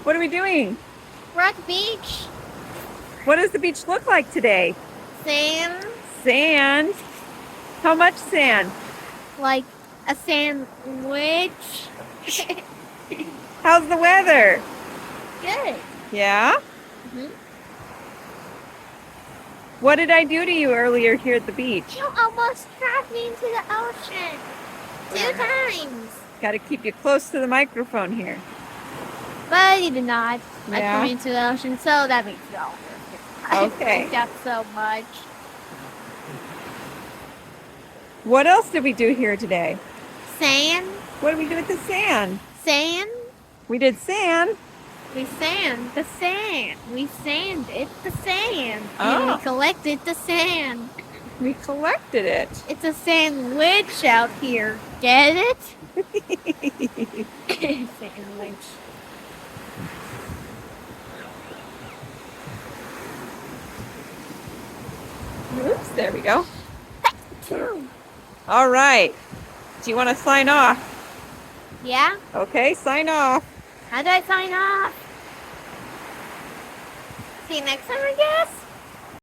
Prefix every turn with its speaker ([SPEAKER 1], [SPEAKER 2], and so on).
[SPEAKER 1] What are we doing?
[SPEAKER 2] We're at the beach.
[SPEAKER 1] What does the beach look like today?
[SPEAKER 2] Sand.
[SPEAKER 1] Sand. How much sand?
[SPEAKER 2] Like a sandwich.
[SPEAKER 1] How's the weather?
[SPEAKER 2] Good.
[SPEAKER 1] Yeah?
[SPEAKER 2] Mhm.
[SPEAKER 1] What did I do to you earlier here at the beach?
[SPEAKER 2] You almost trapped me into the ocean. 2 times.
[SPEAKER 1] Got to keep you close to the microphone here.
[SPEAKER 2] But you did not. I
[SPEAKER 1] Yeah?
[SPEAKER 2] threw you into the ocean, so that makes it all worth it.
[SPEAKER 1] Okay.
[SPEAKER 2] I freaked out so much.
[SPEAKER 1] What else did we do here today?
[SPEAKER 2] Sand.
[SPEAKER 1] What did we do with the sand?
[SPEAKER 2] Sand.
[SPEAKER 1] We did sand.
[SPEAKER 2] We sand the sand. We sanded the sand.
[SPEAKER 1] Oh.
[SPEAKER 2] And we collected the sand.
[SPEAKER 1] We collected it.
[SPEAKER 2] It's a sandwich out here. Get it? Sandwich.
[SPEAKER 1] Oops, there we go. All right. Do you want to sign off?
[SPEAKER 2] Yeah?
[SPEAKER 1] Okay, sign off.
[SPEAKER 2] How do I sign off? See you next time, I guess?